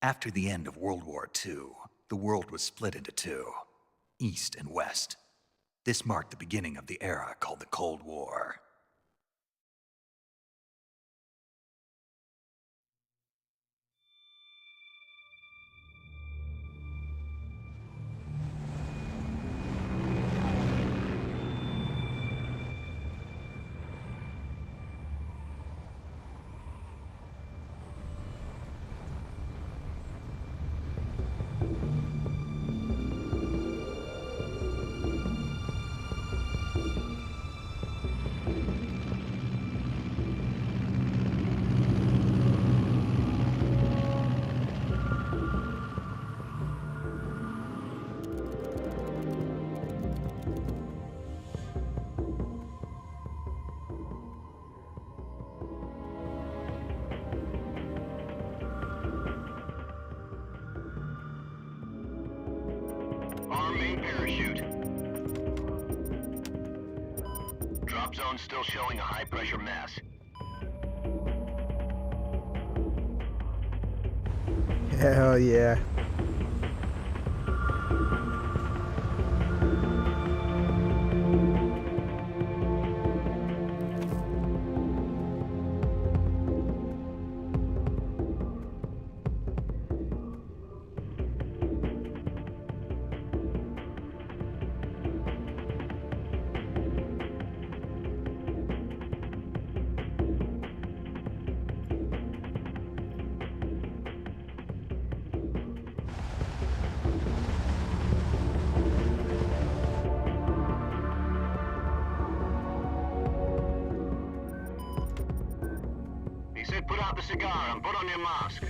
After the end of World War II, the world was split into two, East and West. This marked the beginning of the era called the Cold War. Arm main parachute. Drop zone still showing a high pressure mass. Hell yeah. He said put out the cigar and put on your mask.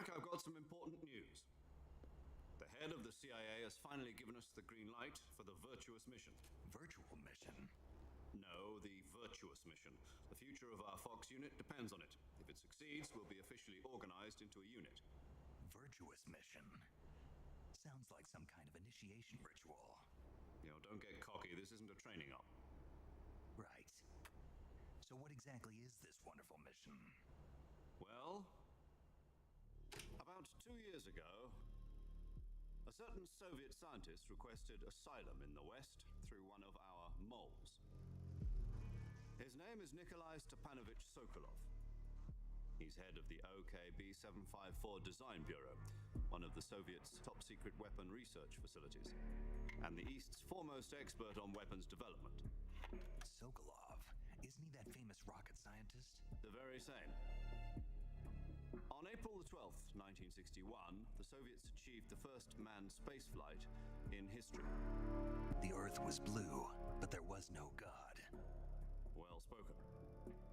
Jack, I've got some important news. The head of the CIA has finally given us the green light for the virtuous mission. Virtual mission? No, the virtuous mission. The future of our Fox unit depends on it. If it succeeds, we'll be officially organized into a unit. Virtuous mission? Sounds like some kind of initiation ritual. Don't get cocky. This isn't a training op. Right. So what exactly is this wonderful mission? Well, about 2 years ago, a certain Soviet scientist requested asylum in the West through one of our moles. His name is Nikolai Stepanovich Sokolov. He's head of the OKB 754 Design Bureau, one of the Soviets' top-secret weapon research facilities, and the East's foremost expert on weapons development. Sokolov? Isn't he that famous rocket scientist? The very same. On April the 12th, 1961, the Soviets achieved the first manned spaceflight in history. The Earth was blue, but there was no God. Well spoken.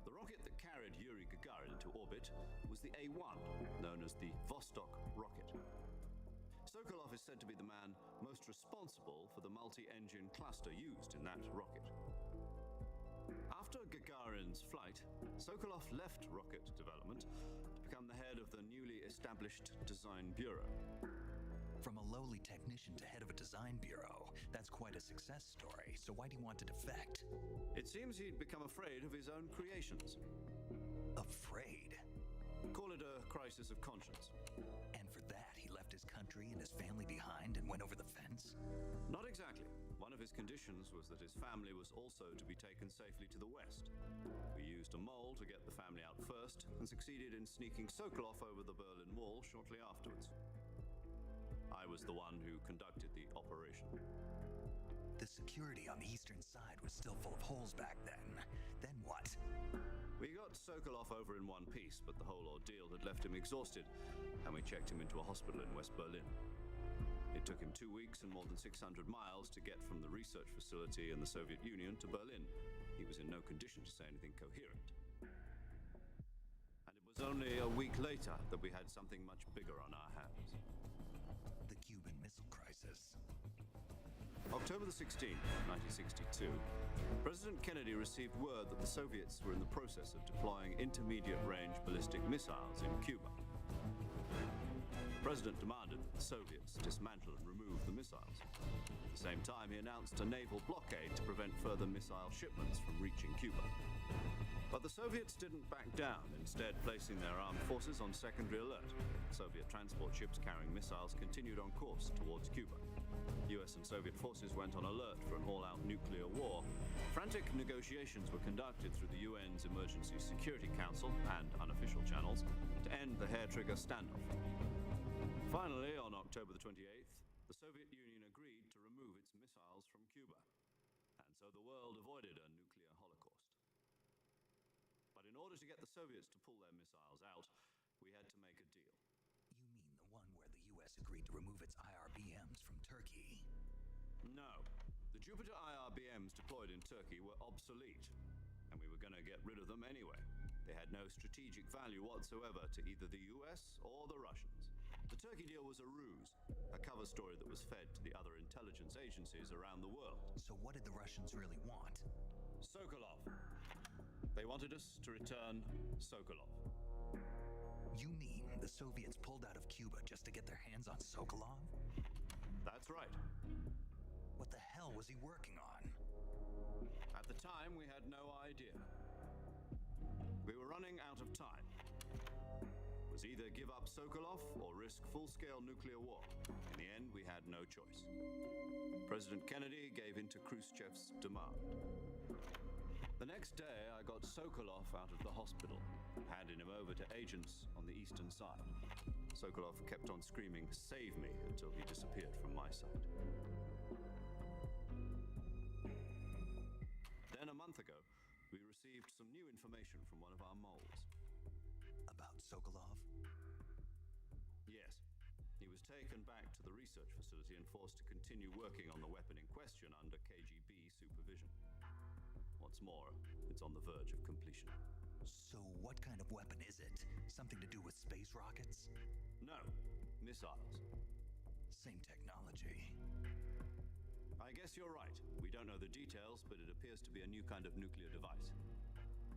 The rocket that carried Yuri Gagarin to orbit was the A-1, known as the Vostok rocket. Sokolov is said to be the man most responsible for the multi-engine cluster used in that rocket. After Gagarin's flight, Sokolov left rocket development to become the head of the newly established Design Bureau. From a lowly technician to head of a design bureau, that's quite a success story, so why'd he want to defect? It seems he'd become afraid of his own creations. Afraid? Call it a crisis of conscience. And for that, he left his country and his family behind and went over the fence? Not exactly. One of his conditions was that his family was also to be taken safely to the west. We used a mole to get the family out first and succeeded in sneaking Sokolov over the Berlin Wall shortly afterwards. I was the one who conducted the operation. The security on the eastern side was still full of holes back then. Then what? We got Sokolov over in one piece, but the whole ordeal had left him exhausted, and we checked him into a hospital in West Berlin. It took him 2 weeks and more than 600 miles to get from the research facility in the Soviet Union to Berlin. He was in no condition to say anything coherent. And it was only a week later that we had something much bigger on our hands. The Cuban Missile Crisis. October the 16th, 1962, President Kennedy received word that the Soviets were in the process of deploying intermediate-range ballistic missiles in Cuba. The President demanded that the Soviets dismantle and remove the missiles. At the same time, he announced a naval blockade to prevent further missile shipments from reaching Cuba. But the Soviets didn't back down, instead placing their armed forces on secondary alert. Soviet transport ships carrying missiles continued on course towards Cuba. US and Soviet forces went on alert for an all-out nuclear war. Frantic negotiations were conducted through the UN's Emergency Security Council and unofficial channels to end the hair-trigger standoff. Finally, on October the 28th, the Soviet Union agreed to remove its missiles from Cuba, and so the world avoided a nuclear holocaust. But in order to get the Soviets to pull their missiles out, we had to make a deal. You mean the one where the US agreed to remove its IRBMs from Turkey? No. The Jupiter IRBMs deployed in Turkey were obsolete, and we were going to get rid of them anyway. They had no strategic value whatsoever to either the US or the Russians. The Turkey deal was a ruse, a cover story that was fed to the other intelligence agencies around the world. So what did the Russians really want? Sokolov. They wanted us to return Sokolov. You mean the Soviets pulled out of Cuba just to get their hands on Sokolov? That's right. What the hell was he working on? At the time, we had no idea. We were running out of time. It was either give up Sokolov or risk full-scale nuclear war. In the end, we had no choice. President Kennedy gave in to Khrushchev's demand. The next day, I got Sokolov out of the hospital, handing him over to agents on the eastern side. Sokolov kept on screaming, "Save me," until he disappeared from my sight. Then a month ago, we received some new information from one of our moles. About Sokolov? Yes. He was taken back to the research facility and forced to continue working on the weapon in question under KGB supervision. What's more, it's on the verge of completion. So what kind of weapon is it? Something to do with space rockets? No, missiles. Same technology. I guess you're right. We don't know the details, but it appears to be a new kind of nuclear device.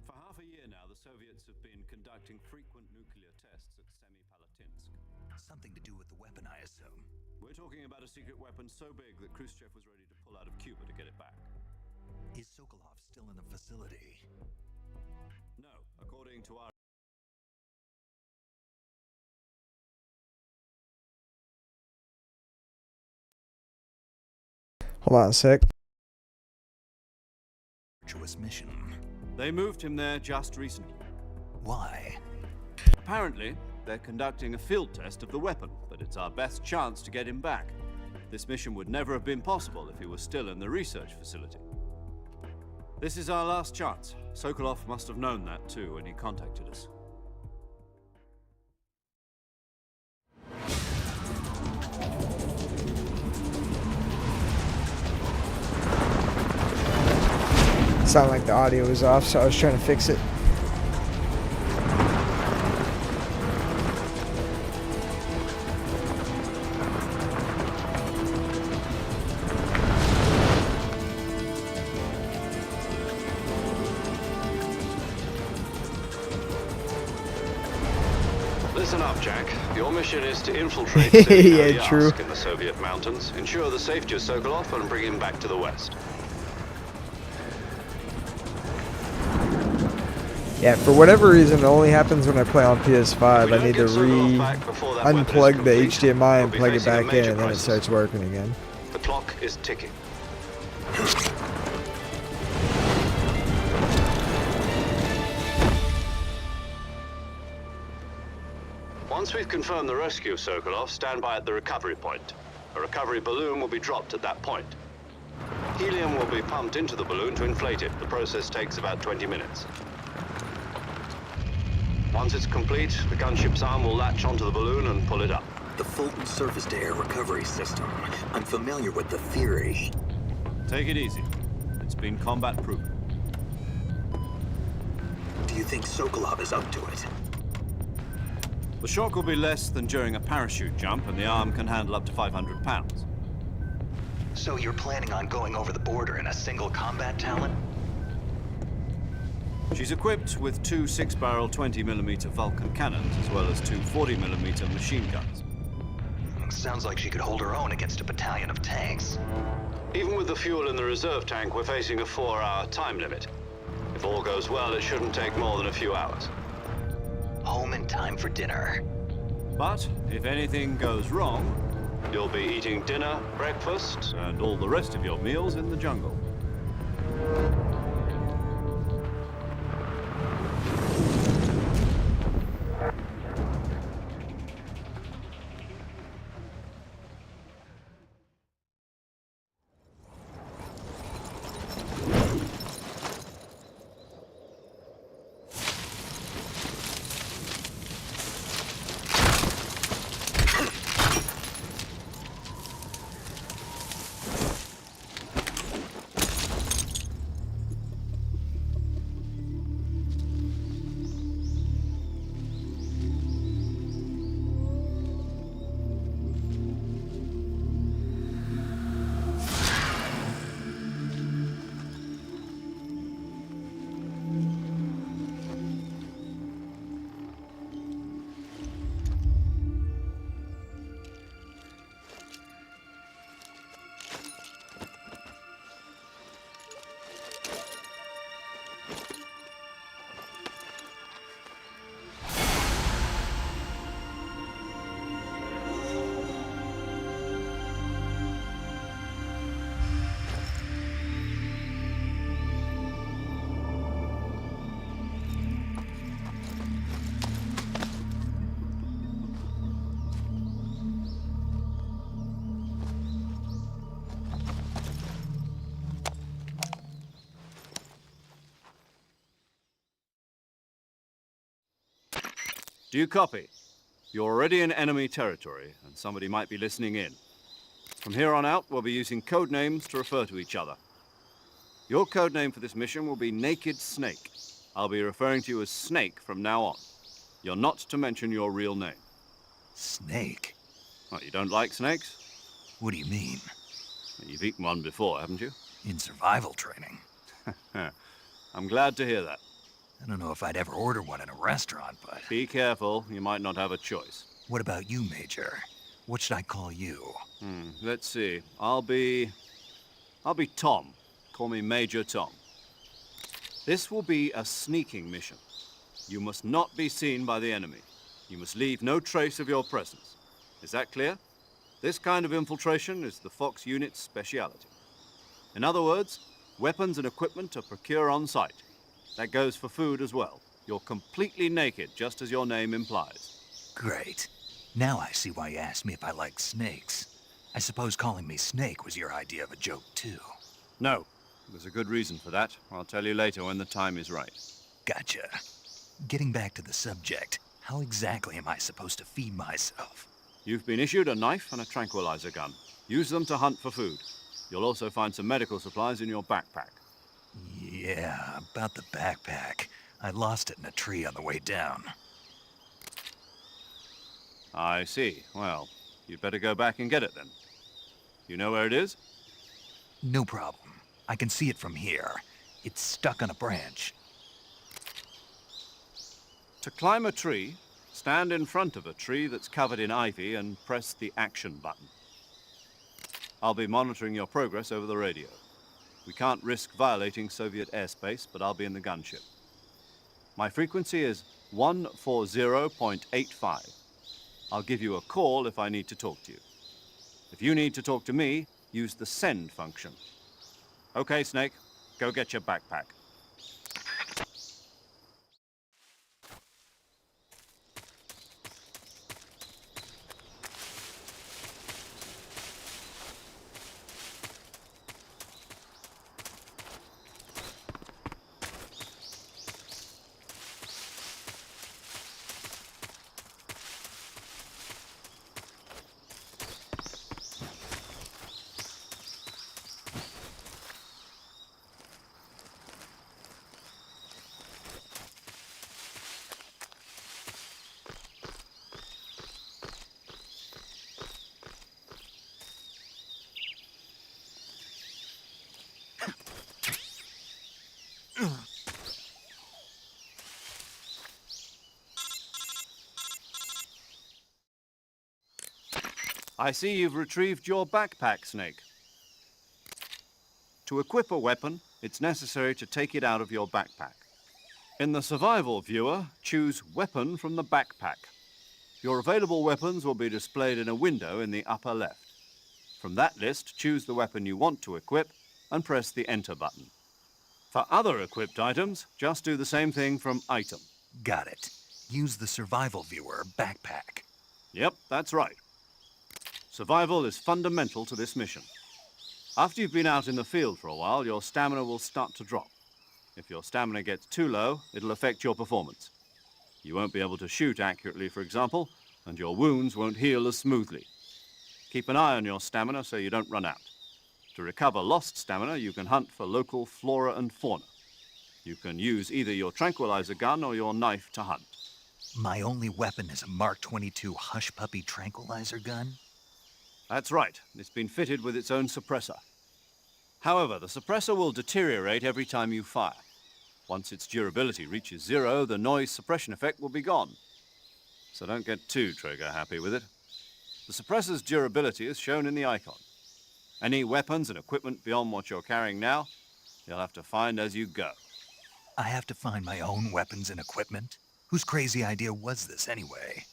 For half a year now, the Soviets have been conducting frequent nuclear tests at Semipalatinsk. Something to do with the weapon, I assume. We're talking about a secret weapon so big that Khrushchev was ready to pull out of Cuba to get it back. Is Sokolov still in the facility? No, according to our Hold on a sec. Virtuous mission. They moved him there just recently. Why? Apparently, they're conducting a field test of the weapon, but it's our best chance to get him back. This mission would never have been possible if he was still in the research facility. This is our last chance. Sokolov must have known that too when he contacted us. Sounded like the audio was off, so I was trying to fix it. Listen up, Jack. Your mission is to infiltrate City Yeah, true. in the Soviet mountains, ensure the safety of Sokolov, and bring him back to the West. Yeah, for whatever reason, it only happens when I play on PS5. If we I don't need to get Sokolov back before that weapon is unplug the complete, HDMI and we'll be plug it facing a back in, major and then it crisis. starts working again. The clock is ticking. Once we've confirmed the rescue of Sokolov, stand by at the recovery point. A recovery balloon will be dropped at that point. Helium will be pumped into the balloon to inflate it. The process takes about 20 minutes. Once it's complete, the gunship's arm will latch onto the balloon and pull it up. The Fulton surface-to-air recovery system. I'm familiar with the theory. Take it easy. It's been combat-proven. Do you think Sokolov is up to it? The shock will be less than during a parachute jump, and the arm can handle up to 500 pounds. So you're planning on going over the border in a single combat talon? She's equipped with two 6-barrel 20mm Vulcan cannons, as well as two 40mm machine guns. Sounds like she could hold her own against a battalion of tanks. Even with the fuel in the reserve tank, we're facing a 4-hour time limit. If all goes well, it shouldn't take more than a few hours. Home in time for dinner. But if anything goes wrong, you'll be eating dinner, breakfast, and all the rest of your meals in the jungle. Do you copy? You're already in enemy territory, and somebody might be listening in. From here on out, we'll be using code names to refer to each other. Your code name for this mission will be Naked Snake. I'll be referring to you as Snake from now on. You're not to mention your real name. Snake? What, you don't like snakes? What do you mean? You've eaten one before, haven't you? In survival training? I'm glad to hear that. I don't know if I'd ever order one in a restaurant, but... Be careful, you might not have a choice. What about you, Major? What should I call you? Let's see. I'll be Tom. Call me Major Tom. This will be a sneaking mission. You must not be seen by the enemy. You must leave no trace of your presence. Is that clear? This kind of infiltration is the Fox unit's speciality. In other words, weapons and equipment are procured on site. That goes for food as well. You're completely naked, just as your name implies. Great. Now I see why you asked me if I like snakes. I suppose calling me Snake was your idea of a joke, too. No. There's a good reason for that. I'll tell you later when the time is right. Gotcha. Getting back to the subject, how exactly am I supposed to feed myself? You've been issued a knife and a tranquilizer gun. Use them to hunt for food. You'll also find some medical supplies in your backpack. Yeah, about the backpack. I lost it in a tree on the way down. I see. Well, you'd better go back and get it then. You know where it is? No problem. I can see it from here. It's stuck on a branch. To climb a tree, stand in front of a tree that's covered in ivy and press the action button. I'll be monitoring your progress over the radio. We can't risk violating Soviet airspace, but I'll be in the gunship. My frequency is 140.85. I'll give you a call if I need to talk to you. If you need to talk to me, use the send function. Okay, Snake, go get your backpack. I see you've retrieved your backpack, Snake. To equip a weapon, it's necessary to take it out of your backpack. In the survival viewer, choose Weapon from the backpack. Your available weapons will be displayed in a window in the upper left. From that list, choose the weapon you want to equip and press the Enter button. For other equipped items, just do the same thing from Item. Got it. Use the survival viewer backpack. Yep, that's right. Survival is fundamental to this mission. After you've been out in the field for a while, your stamina will start to drop. If your stamina gets too low, it'll affect your performance. You won't be able to shoot accurately, for example, and your wounds won't heal as smoothly. Keep an eye on your stamina so you don't run out. To recover lost stamina, you can hunt for local flora and fauna. You can use either your tranquilizer gun or your knife to hunt. My only weapon is a Mark 22 Hush Puppy tranquilizer gun? That's right. It's been fitted with its own suppressor. However, the suppressor will deteriorate every time you fire. Once its durability reaches 0, the noise suppression effect will be gone. So don't get too trigger-happy with it. The suppressor's durability is shown in the icon. Any weapons and equipment beyond what you're carrying now, you'll have to find as you go. I have to find my own weapons and equipment? Whose crazy idea was this anyway?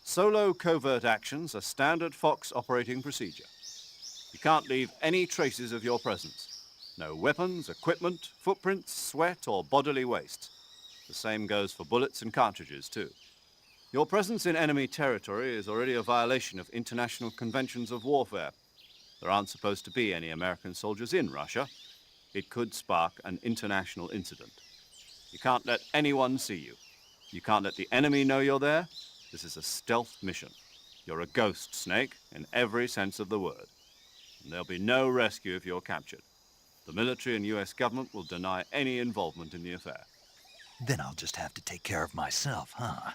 Solo covert actions are standard Fox operating procedure. You can't leave any traces of your presence. No weapons, equipment, footprints, sweat, or bodily waste. The same goes for bullets and cartridges, too. Your presence in enemy territory is already a violation of international conventions of warfare. There aren't supposed to be any American soldiers in Russia. It could spark an international incident. You can't let anyone see you. You can't let the enemy know you're there. This is a stealth mission. You're a ghost, Snake, in every sense of the word. And there'll be no rescue if you're captured. The military and US government will deny any involvement in the affair. Then I'll just have to take care of myself, huh?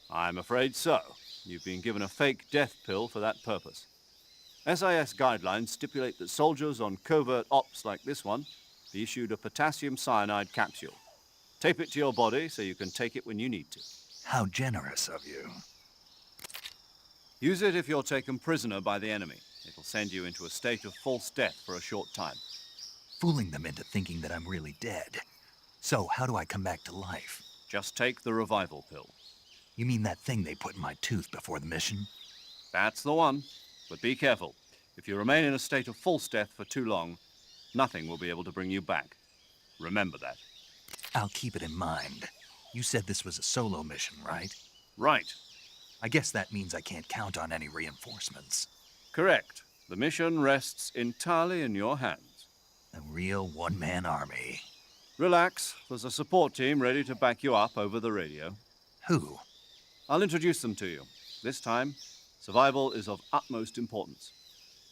I'm afraid so. You've been given a fake death pill for that purpose. SIS guidelines stipulate that soldiers on covert ops like this one be issued a potassium cyanide capsule. Tape it to your body so you can take it when you need to. How generous of you. Use it if you're taken prisoner by the enemy. It'll send you into a state of false death for a short time. Fooling them into thinking that I'm really dead. So how do I come back to life? Just take the revival pill. You mean that thing they put in my tooth before the mission? That's the one. But be careful. If you remain in a state of false death for too long, nothing will be able to bring you back. Remember that. I'll keep it in mind. You said this was a solo mission, right? Right. I guess that means I can't count on any reinforcements. Correct. The mission rests entirely in your hands. A real one-man army. Relax. There's a support team ready to back you up over the radio. Who? I'll introduce them to you. This time, survival is of utmost importance.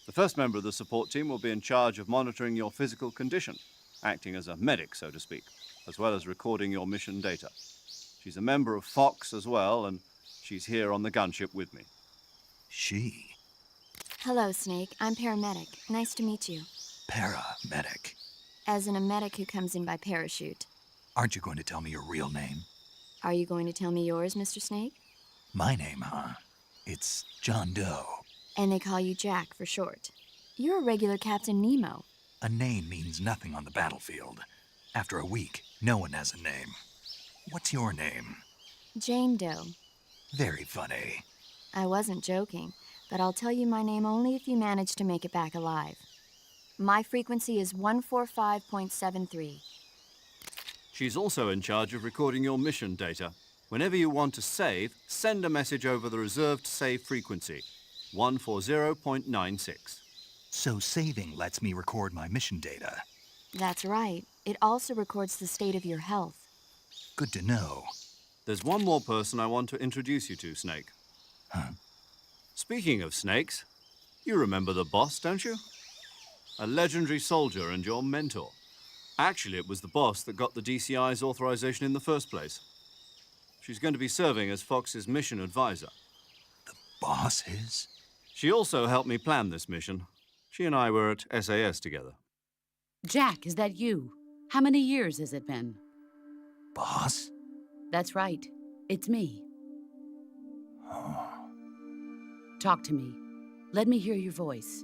The first member of the support team will be in charge of monitoring your physical condition. acting as a medic, so to speak, as well as recording your mission data. She's a member of Fox as well, and she's here on the gunship with me. She? Hello, Snake. I'm paramedic. Nice to meet you. Paramedic. As in a medic who comes in by parachute. Aren't you going to tell me your real name? Are you going to tell me yours, Mr. Snake? My name, huh? It's John Doe. And they call you Jack for short. You're a regular Captain Nemo. A name means nothing on the battlefield. After a week, no one has a name. What's your name? Jane Doe. Very funny. I wasn't joking, but I'll tell you my name only if you manage to make it back alive. My frequency is 145.73. She's also in charge of recording your mission data. Whenever you want to save, send a message over the reserved save frequency, 140.96. So saving lets me record my mission data. That's right. It also records the state of your health. Good to know. There's one more person I want to introduce you to, Snake. Huh? Speaking of snakes, you remember the boss, don't you? A legendary soldier and your mentor. Actually, it was the boss that got the DCI's authorization in the first place. She's going to be serving as Fox's mission advisor. The boss is? She also helped me plan this mission. She and I were at SAS together. Jack, is that you? How many years has it been? Boss? That's right. It's me. Oh. Talk to me. Let me hear your voice.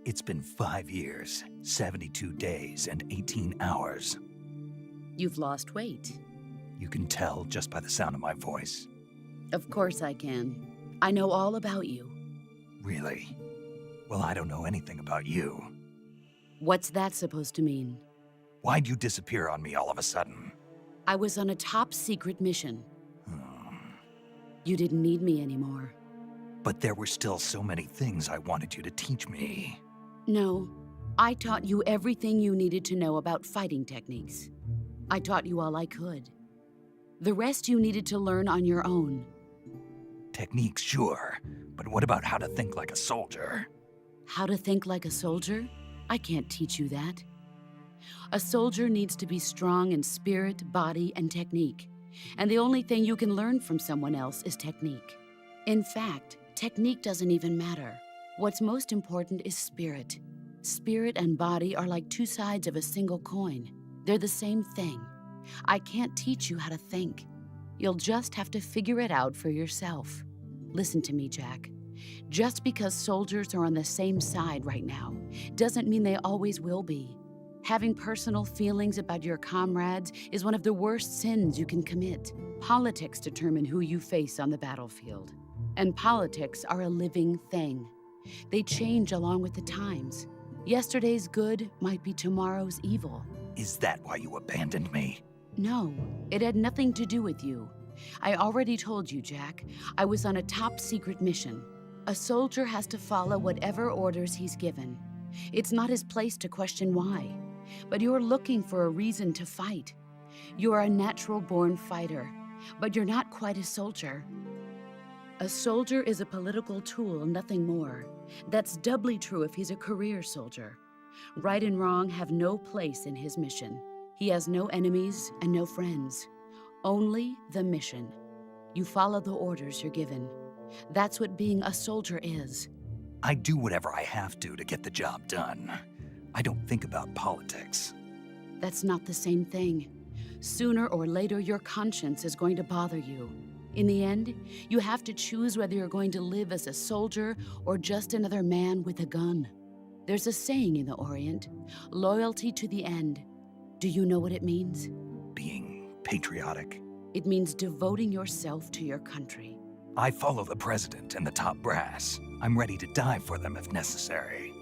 It's been 5 years, 72 days, and 18 hours. You've lost weight. You can tell just by the sound of my voice. Of course I can. I know all about you. Really? Well, I don't know anything about you. What's that supposed to mean? Why'd you disappear on me all of a sudden? I was on a top secret mission. Hmm. You didn't need me anymore. But there were still so many things I wanted you to teach me. No, I taught you everything you needed to know about fighting techniques. I taught you all I could. The rest you needed to learn on your own. Techniques, sure. But what about how to think like a soldier? How to think like a soldier? I can't teach you that. A soldier needs to be strong in spirit, body, and technique. And the only thing you can learn from someone else is technique. In fact, technique doesn't even matter. What's most important is spirit. Spirit and body are like two sides of a single coin. They're the same thing. I can't teach you how to think. You'll just have to figure it out for yourself. Listen to me, Jack. Just because soldiers are on the same side right now doesn't mean they always will be. Having personal feelings about your comrades is one of the worst sins you can commit. Politics determine who you face on the battlefield. And politics are a living thing. They change along with the times. Yesterday's good might be tomorrow's evil. Is that why you abandoned me? No, it had nothing to do with you. I already told you, Jack. I was on a top secret mission. A soldier has to follow whatever orders he's given. It's not his place to question why. But you're looking for a reason to fight. You're a natural-born fighter, but you're not quite a soldier. A soldier is a political tool, nothing more. That's doubly true if he's a career soldier. Right and wrong have no place in his mission. He has no enemies and no friends. Only the mission. You follow the orders you're given. That's what being a soldier is. I do whatever I have to get the job done. I don't think about politics. That's not the same thing. Sooner or later, your conscience is going to bother you. In the end, you have to choose whether you're going to live as a soldier or just another man with a gun. There's a saying in the Orient, loyalty to the end. Do you know what it means? Being patriotic. It means devoting yourself to your country. I follow the president and the top brass. I'm ready to die for them if necessary.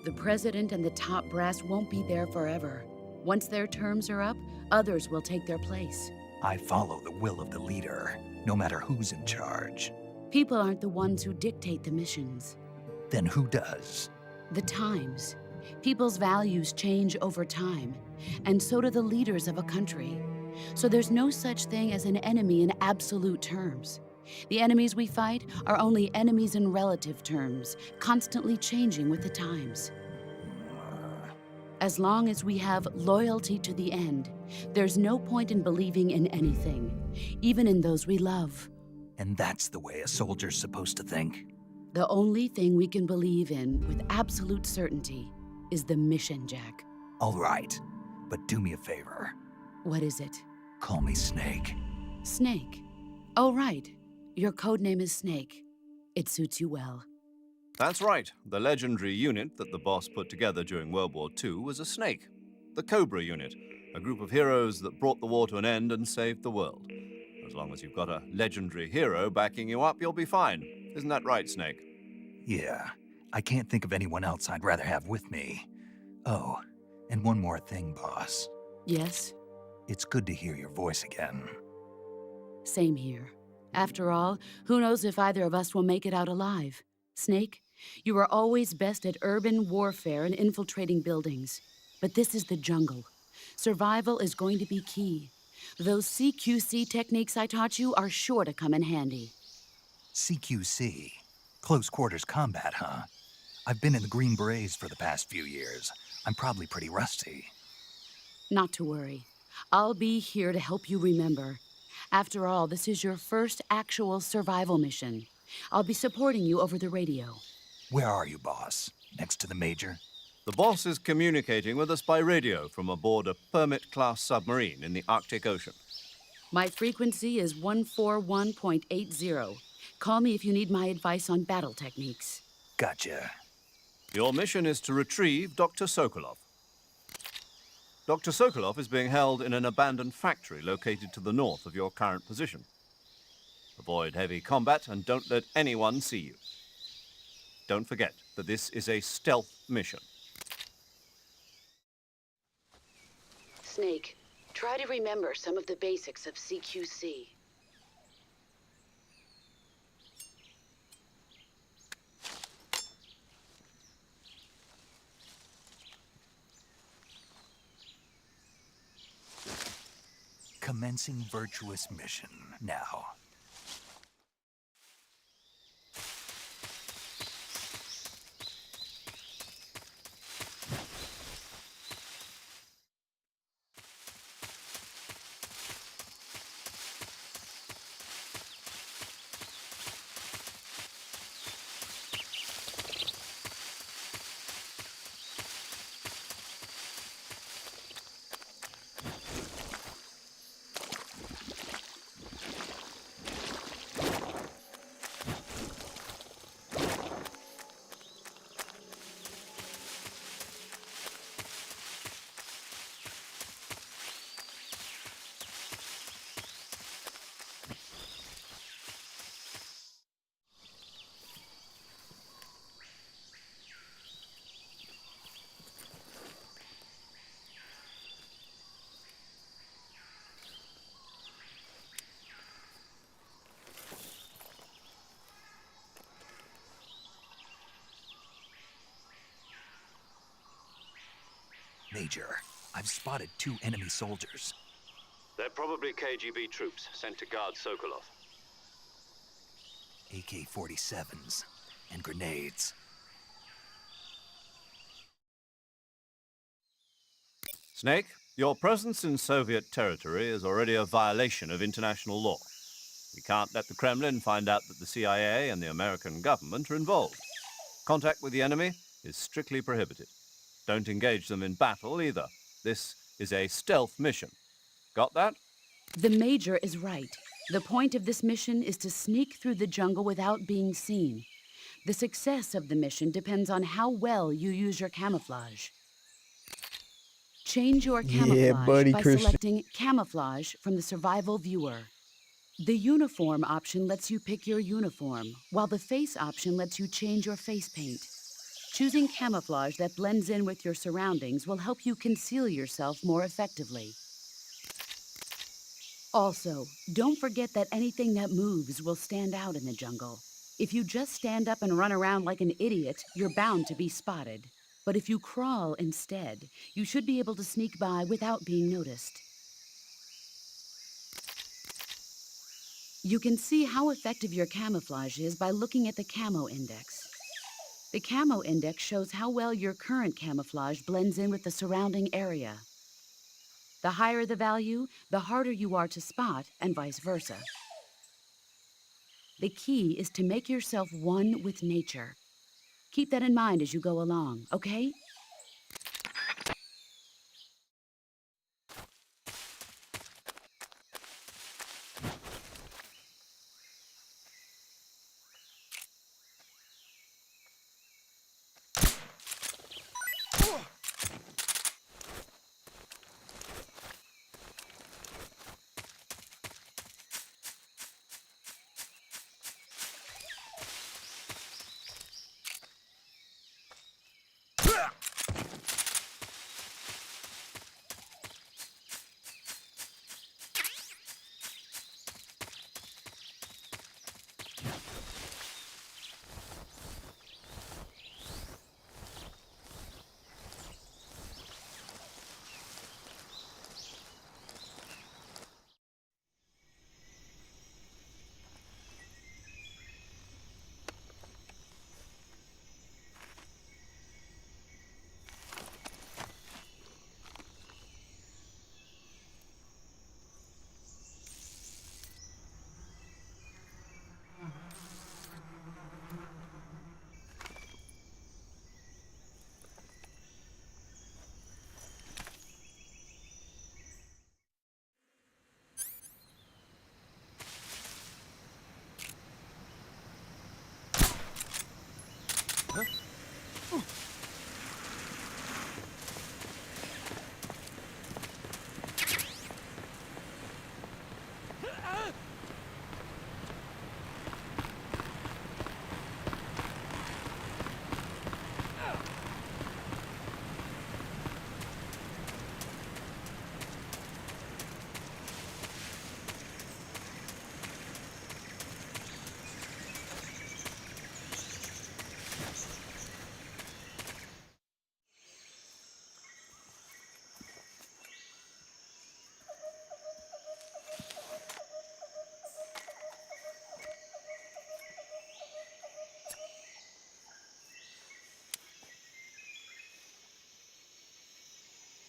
The president and the top brass won't be there forever. Once their terms are up, others will take their place. I follow the will of the leader, no matter who's in charge. People aren't the ones who dictate the missions. Then who does? The times. People's values change over time, and so do the leaders of a country. So there's no such thing as an enemy in absolute terms. The enemies we fight are only enemies in relative terms, constantly changing with the times. As long as we have loyalty to the end, there's no point in believing in anything, even in those we love. And that's the way a soldier's supposed to think? The only thing we can believe in with absolute certainty is the mission, Jack. All right, but do me a favor. What is it? Call me Snake. Snake. Oh, right. Your codename is Snake. It suits you well. That's right. The legendary unit that the boss put together during World War II was a snake. The Cobra unit, a group of heroes that brought the war to an end and saved the world. As long as you've got a legendary hero backing you up, you'll be fine. Isn't that right, Snake? Yeah, I can't think of anyone else I'd rather have with me. Oh, and one more thing, boss. Yes? It's good to hear your voice again. Same here. After all, who knows if either of us will make it out alive? Snake, you are always best at urban warfare and infiltrating buildings. But this is the jungle. Survival is going to be key. Those CQC techniques I taught you are sure to come in handy. CQC? Close quarters combat, huh? I've been in the Green Berets for the past few years. I'm probably pretty rusty. Not to worry. I'll be here to help you remember. After all, this is your first actual survival mission. I'll be supporting you over the radio. Where are you, boss? Next to the Major? The boss is communicating with us by radio from aboard a Permit-class submarine in the Arctic Ocean. My frequency is 141.80. Call me if you need my advice on battle techniques. Gotcha. Your mission is to retrieve Dr. Sokolov. Dr. Sokolov is being held in an abandoned factory located to the north of your current position. Avoid heavy combat and don't let anyone see you. Don't forget that this is a stealth mission. Snake, try to remember some of the basics of CQC. Commencing virtuous mission now. Major, I've spotted 2 enemy soldiers. They're probably KGB troops sent to guard Sokolov. AK-47s and grenades. Snake, your presence in Soviet territory is already a violation of international law. We can't let the Kremlin find out that the CIA and the American government are involved. Contact with the enemy is strictly prohibited. Don't engage them in battle either. This is a stealth mission. Got that? The Major is right. The point of this mission is to sneak through the jungle without being seen. The success of the mission depends on how well you use your camouflage. Change your camouflage buddy, by Christian. selecting Camouflage from the Survival Viewer. The Uniform option lets you pick your uniform, while the Face option lets you change your face paint. Choosing camouflage that blends in with your surroundings will help you conceal yourself more effectively. Also, don't forget that anything that moves will stand out in the jungle. If you just stand up and run around like an idiot, you're bound to be spotted. But if you crawl instead, you should be able to sneak by without being noticed. You can see how effective your camouflage is by looking at the camo index. The camo index shows how well your current camouflage blends in with the surrounding area. The higher the value, the harder you are to spot, and vice versa. The key is to make yourself one with nature. Keep that in mind as you go along, okay?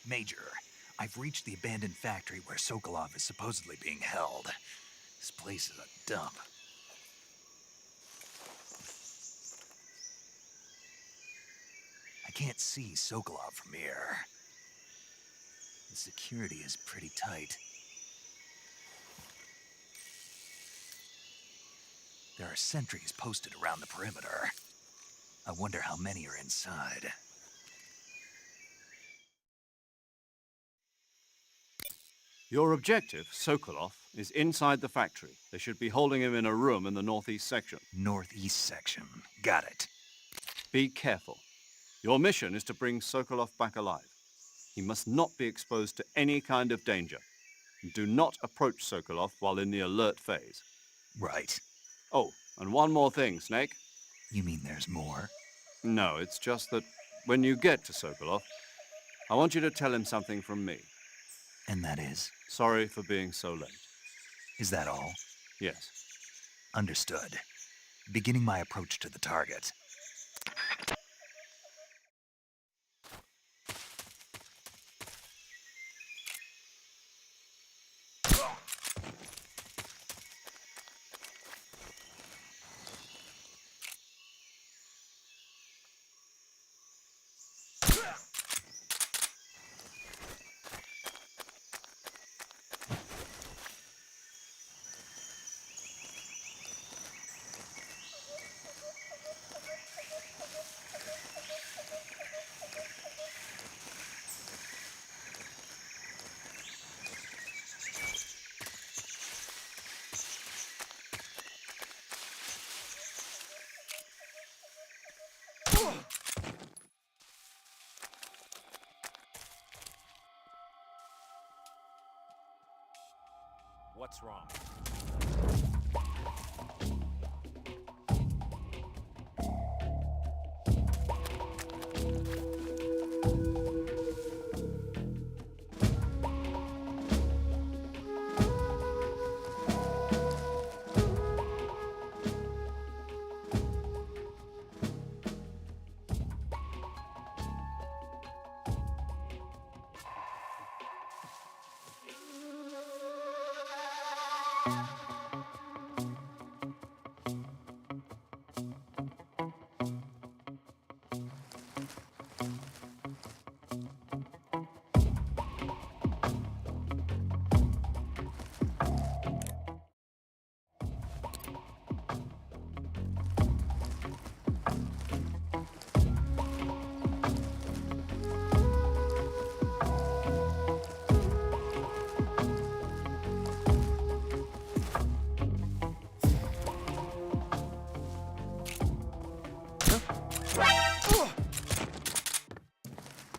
Major, I've reached the abandoned factory where Sokolov is supposedly being held. This place is a dump. I can't see Sokolov from here. The security is pretty tight. There are sentries posted around the perimeter. I wonder how many are inside. Your objective, Sokolov, is inside the factory. They should be holding him in a room in the northeast section. Northeast section. Got it. Be careful. Your mission is to bring Sokolov back alive. He must not be exposed to any kind of danger. Do not approach Sokolov while in the alert phase. Right. Oh, and one more thing, Snake. You mean there's more? No, it's just that when you get to Sokolov, I want you to tell him something from me. And that is? Sorry for being so late. Is that all? Yes. Understood. Beginning my approach to the target. What's wrong?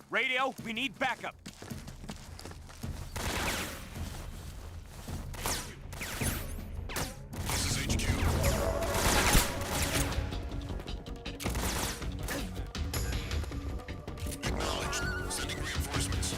Radio, we need backup. This is HQ. Acknowledged. Sending reinforcements.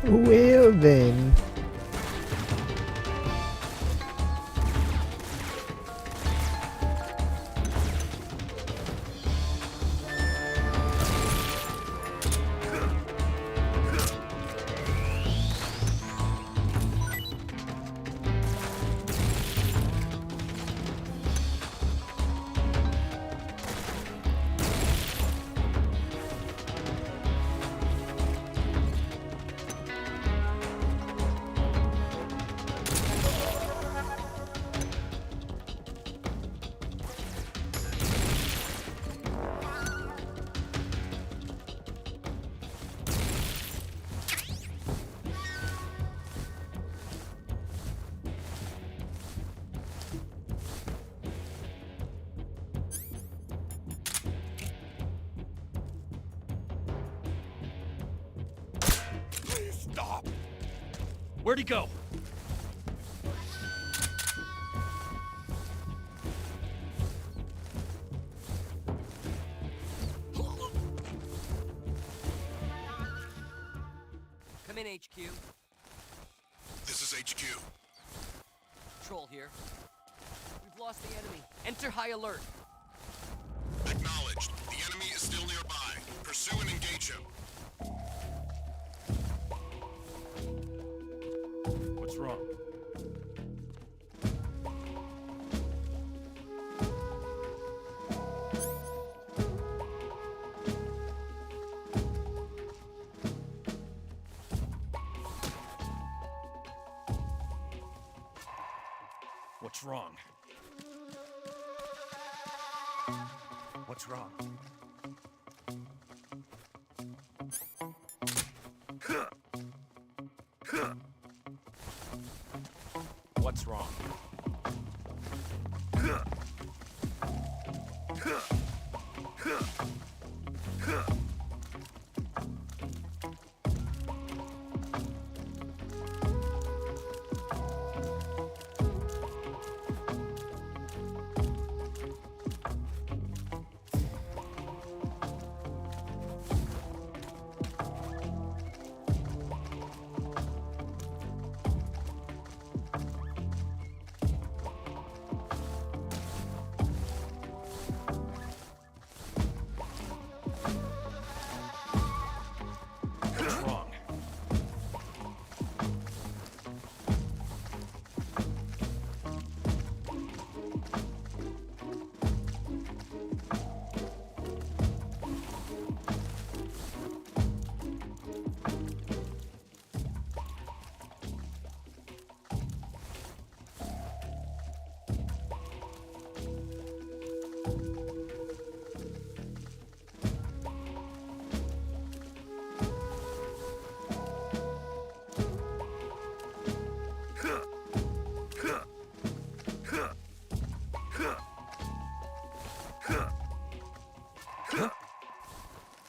Well then. Stop. Where'd he go? Come in, HQ. This is HQ. Patrol here. We've lost the enemy. Enter high alert. Acknowledged. The enemy is still nearby. Pursue and engage him. What's wrong? What's wrong? What's wrong? What's wrong?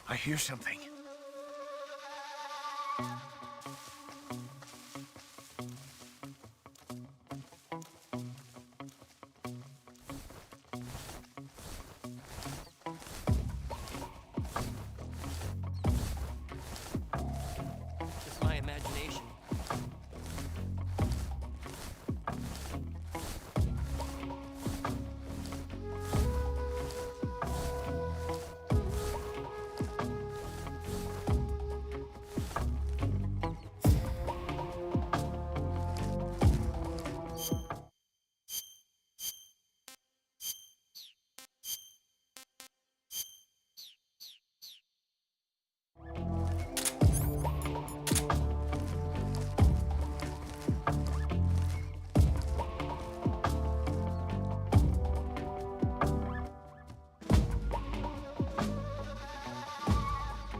I hear something. Just my imagination.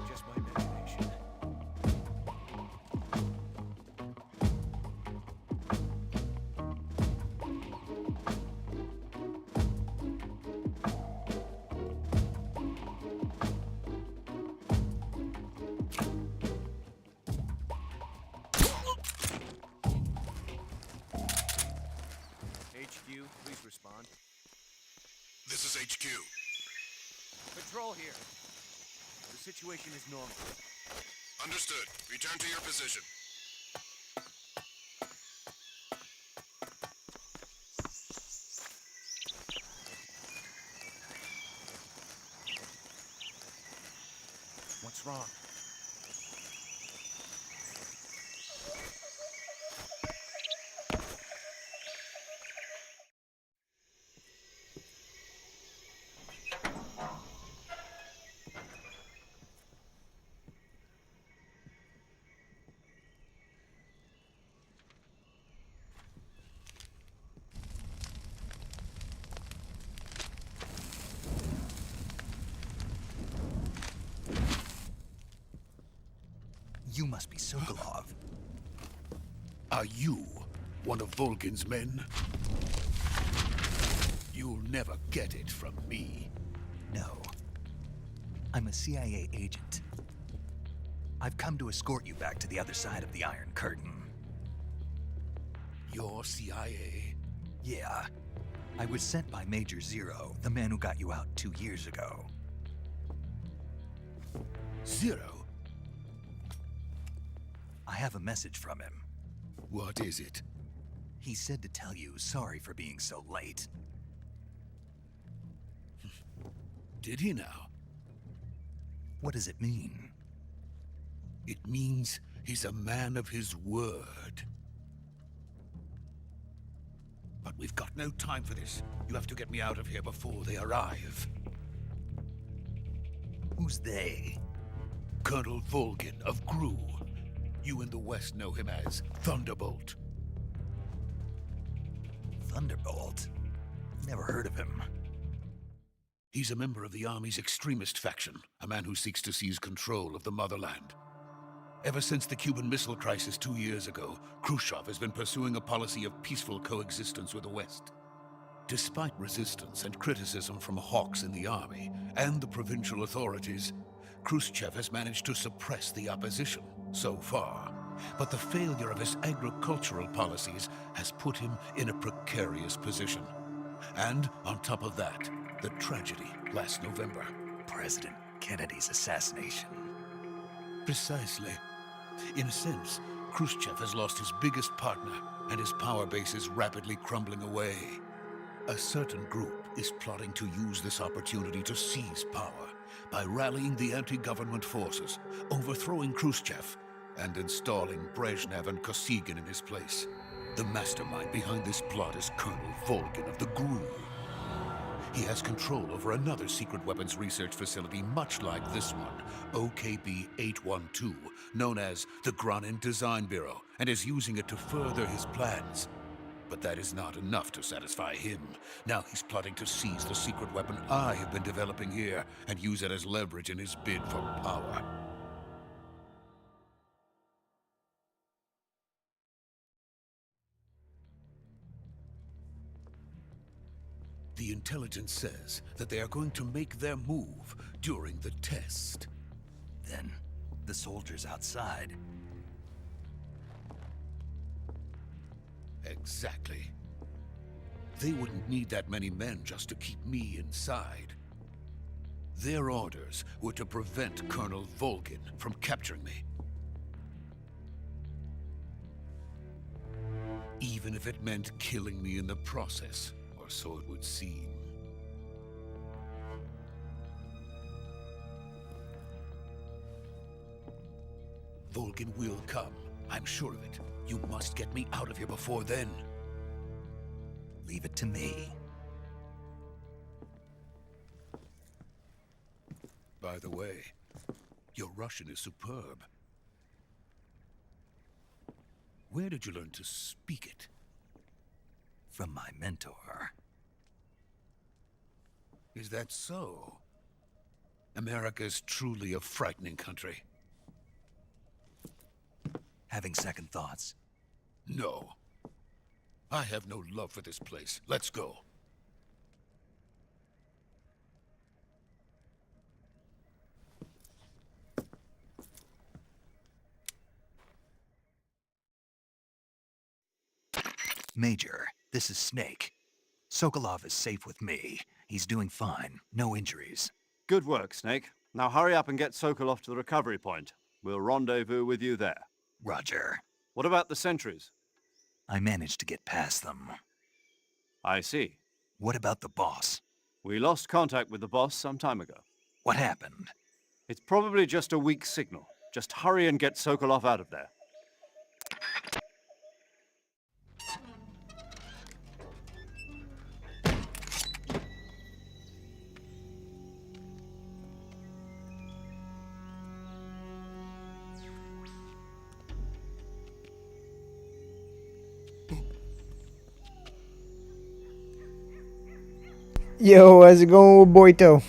Just my imagination. HQ, please respond. This is HQ. Patrol here. The situation is normal. Understood. Return to your position. What's wrong? You must be Sokolov. Are you one of Volgin's men? You'll never get it from me. No. I'm a CIA agent. I've come to escort you back to the other side of the Iron Curtain. You're CIA? Yeah. I was sent by Major Zero, the man who got you out 2 years ago. Zero? I have a message from him. What is it? He said to tell you sorry for being so late. Did he now? What does it mean? It means he's a man of his word. But we've got no time for this. You have to get me out of here before they arrive. Who's they? Colonel Volgin of Gru. You in the West know him as Thunderbolt. Thunderbolt? Never heard of him. He's a member of the Army's extremist faction, a man who seeks to seize control of the motherland. Ever since the Cuban Missile Crisis 2 years ago, Khrushchev has been pursuing a policy of peaceful coexistence with the West. Despite resistance and criticism from hawks in the army and the provincial authorities, Khrushchev has managed to suppress the opposition so far. But the failure of his agricultural policies has put him in a precarious position. And on top of that, the tragedy last November. President Kennedy's assassination. Precisely. In a sense, Khrushchev has lost his biggest partner, and his power base is rapidly crumbling away. A certain group is plotting to use this opportunity to seize power by rallying the anti-government forces, overthrowing Khrushchev, and installing Brezhnev and Kosygin in his place. The mastermind behind this plot is Colonel Volgin of the GRU. He has control over another secret weapons research facility much like this one, OKB-812, known as the Granin Design Bureau, and is using it to further his plans. But that is not enough to satisfy him. Now he's plotting to seize the secret weapon I have been developing here and use it as leverage in his bid for power. The intelligence says that they are going to make their move during the test. Then, the soldiers outside. Exactly. They wouldn't need that many men just to keep me inside. Their orders were to prevent Colonel Volgin from capturing me. Even if it meant killing me in the process, or so it would seem. Volgin will come. I'm sure of it. You must get me out of here before then. Leave it to me. By the way, your Russian is superb. Where did you learn to speak it? From my mentor. Is that so? America's truly a frightening country. Having second thoughts? No. I have no love for this place. Let's go. Major, this is Snake. Sokolov is safe with me. He's doing fine. No injuries. Good work, Snake. Now hurry up and get Sokolov to the recovery point. We'll rendezvous with you there. Roger. What about the sentries? I managed to get past them. I see. What about the boss? We lost contact with the boss some time ago. What happened? It's probably just a weak signal. Just hurry and get Sokolov out of there. Yo, how's it going with Boito?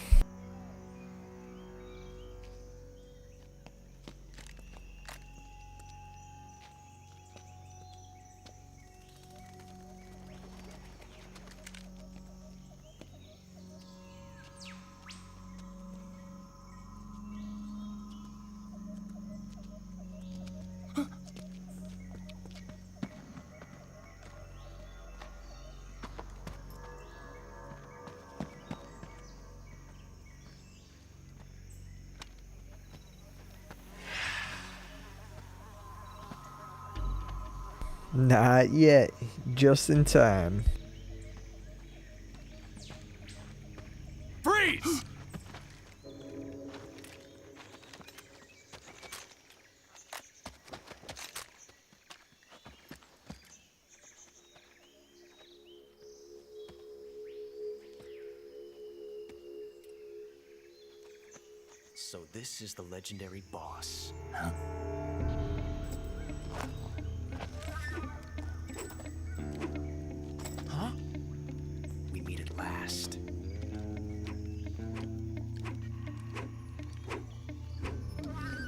Not yet. Just in time. Freeze! So this is the legendary boss. Huh? Huh? We meet at last.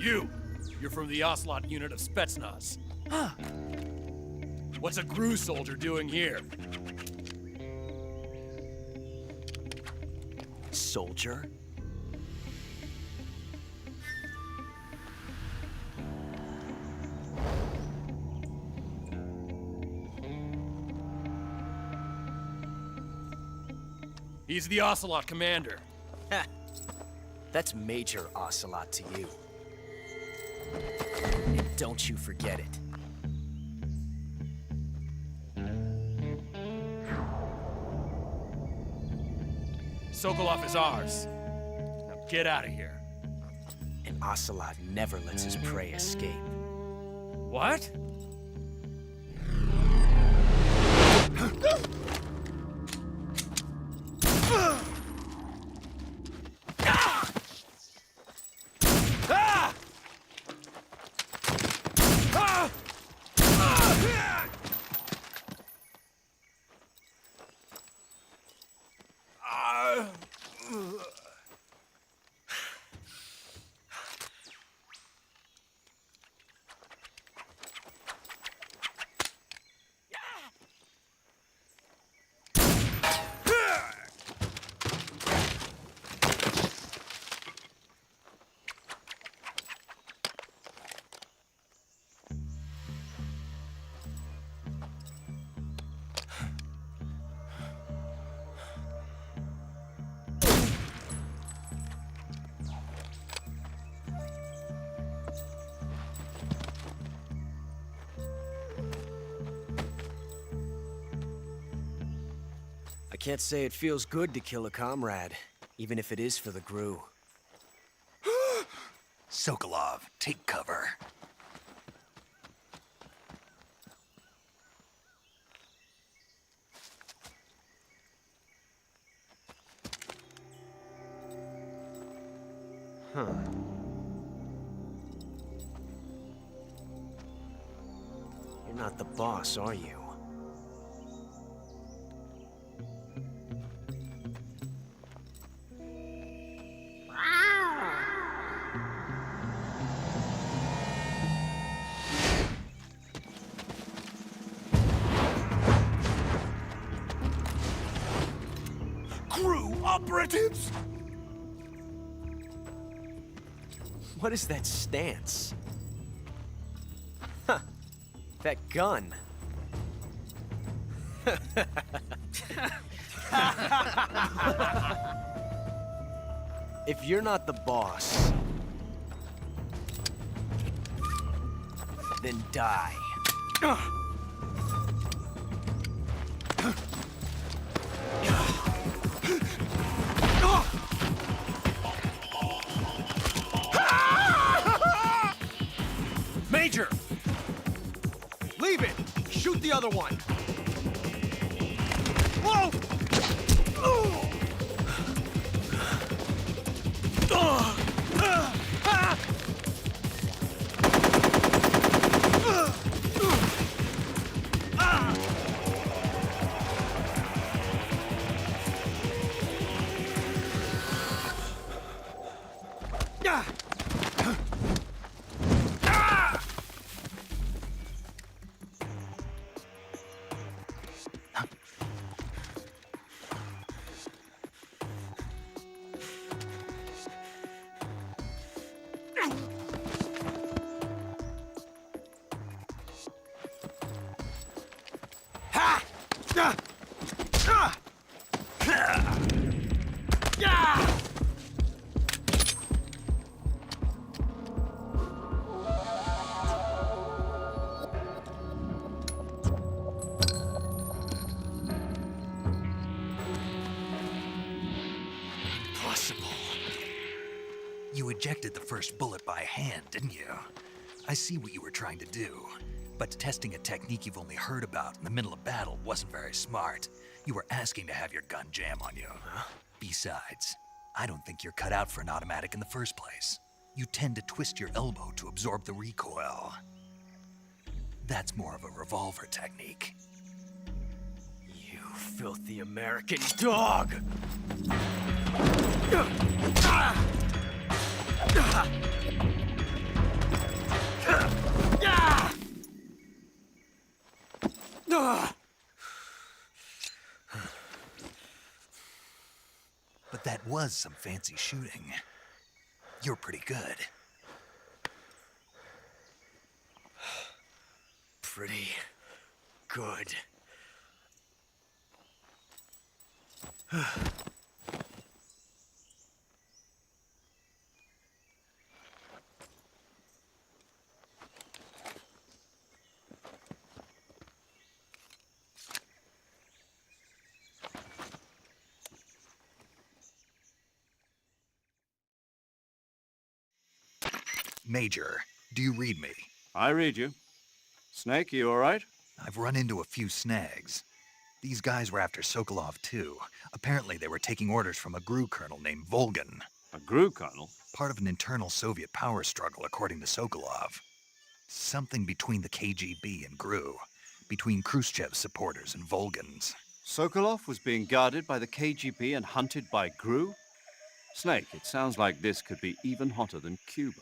You're from the Ocelot unit of Spetsnaz. Huh. What's a GRU soldier doing here? Soldier? He's the Ocelot commander. Ha! That's Major Ocelot to you. And don't you forget it. Sokolov is ours. Now get out of here. And Ocelot never lets his prey escape. What? can't say it feels good to kill a comrade, even if it is for the Gru. Sokolov, take cover. Huh. You're not the boss, are you? Crew operatives! What is that stance? Huh. That gun. If you're not the boss, then die. Major! Leave it! Shoot the other one! Whoa! You ejected the first bullet by hand, didn't you? I see what you were trying to do, but testing a technique you've only heard about in the middle of battle wasn't very smart. You were asking to have your gun jam on you. Besides, I don't think you're cut out for an automatic in the first place. You tend to twist your elbow to absorb the recoil. That's more of a revolver technique. You filthy American dog! But that was some fancy shooting. You're pretty good. Pretty good. Major, do you read me? I read you. Snake, you all right? I've run into a few snags. These guys were after Sokolov too. Apparently they were taking orders from a GRU colonel named Volgan. A GRU colonel? Part of an internal Soviet power struggle, according to Sokolov. Something between the KGB and GRU. Between Khrushchev's supporters and Volgan's. Sokolov was being guarded by the KGB and hunted by GRU? Snake, it sounds like this could be even hotter than Cuba.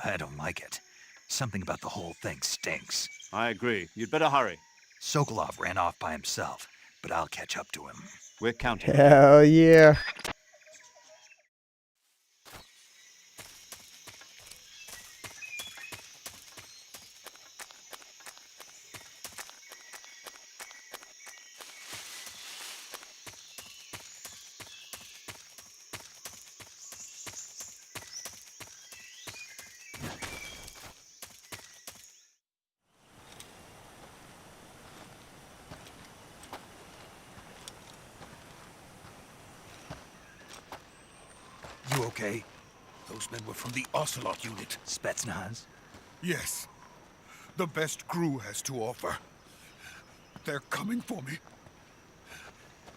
I don't like it. Something about the whole thing stinks. I agree. You'd better hurry. Sokolov ran off by himself, but I'll catch up to him. We're counting. Hell yeah. You okay? Those men were from the Ocelot unit. Spetsnaz? Yes. The best crew has to offer. They're coming for me.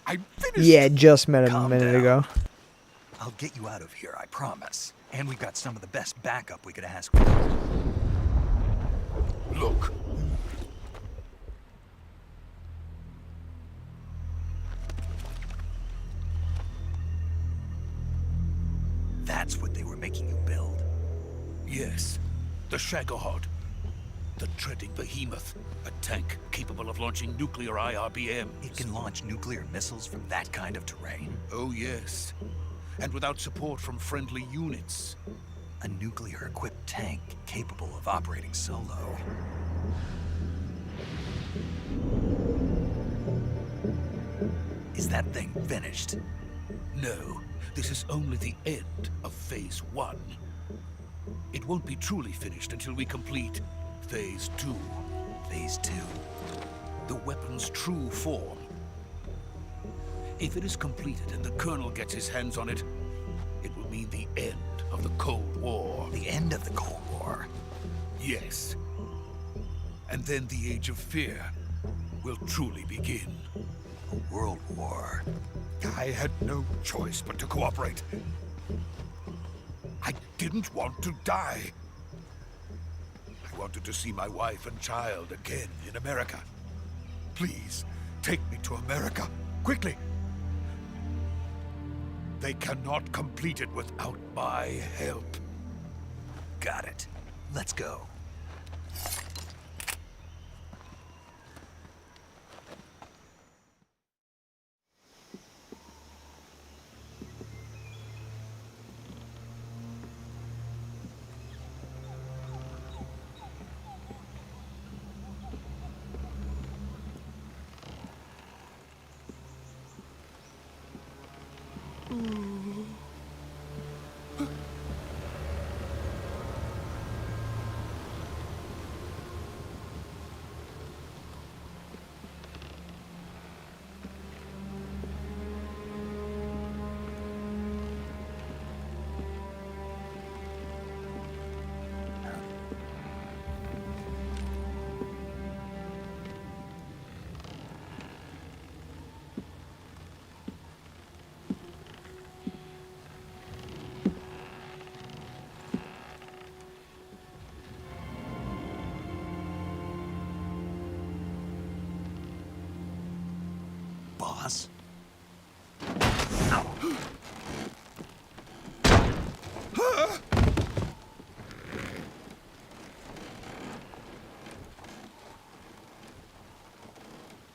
I'm finished. Yeah, just met him a Calm minute down. ago. I'll get you out of here, I promise. And we've got some of the best backup we could ask for. Look. That's what they were making you build? Yes. The Shagohod. The treading behemoth. A tank capable of launching nuclear IRBMs. It can launch nuclear missiles from that kind of terrain? Oh, yes. And without support from friendly units. A nuclear-equipped tank capable of operating solo. Is that thing finished? No, this is only the end of Phase 1. It won't be truly finished until we complete Phase 2. Phase 2? The weapon's true form. If it is completed and the Colonel gets his hands on it, it will mean the end of the Cold War. The end of the Cold War? Yes. And then the Age of Fear will truly begin. A world war? I had no choice but to cooperate. I didn't want to die. I wanted to see my wife and child again in America. Please, take me to America, quickly. They cannot complete it without my help. Got it. Let's go. Boss?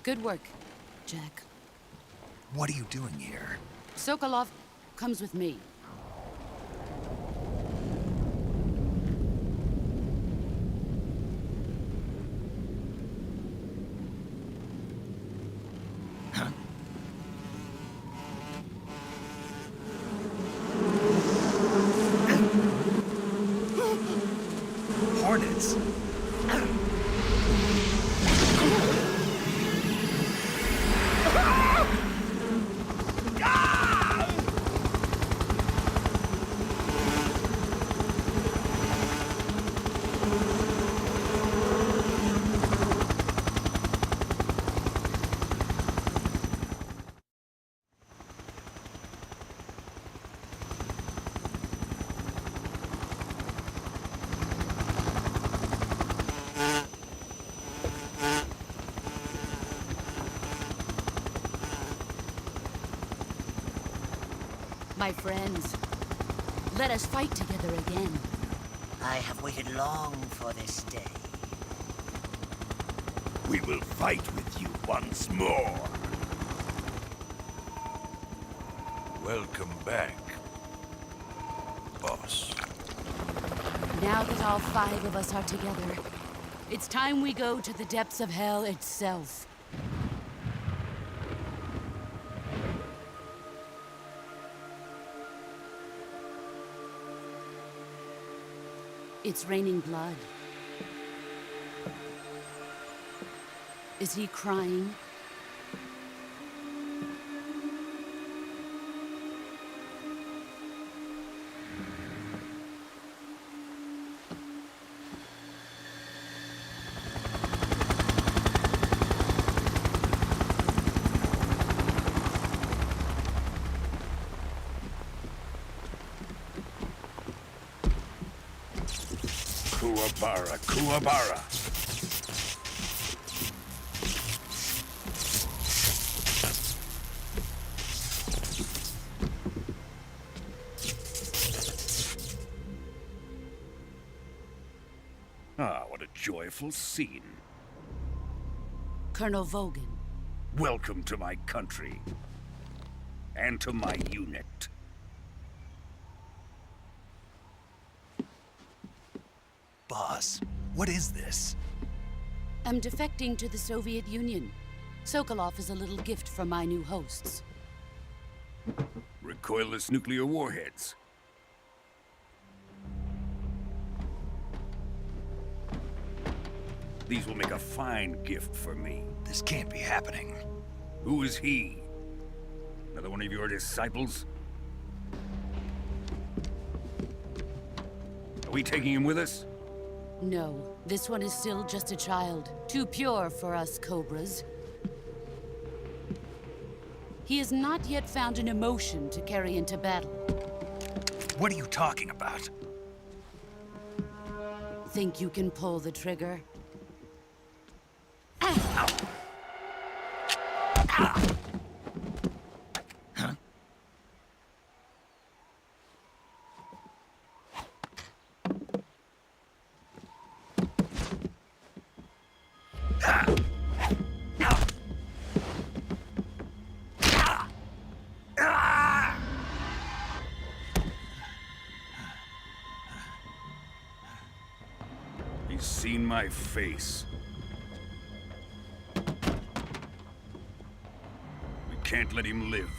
Good work, Jack. What are you doing here? Sokolov comes with me. Hornets? My friends, let us fight together again. I have waited long for this day. We will fight with you once more. Welcome back, boss. Now that all 5 of us are together, it's time we go to the depths of hell itself. It's raining blood. Is he crying? Kuwabara, Kuwabara. Ah, what a joyful scene. Colonel Vogan. Welcome to my country. And to my unit. Boss, what is this? I'm defecting to the Soviet Union. Sokolov is a little gift from my new hosts. Recoilless nuclear warheads. These will make a fine gift for me. This can't be happening. Who is he? Another one of your disciples? Are we taking him with us? No, this one is still just a child. Too pure for us Cobras. He has not yet found an emotion to carry into battle. What are you talking about? Think you can pull the trigger? He's seen my face. We can't let him live.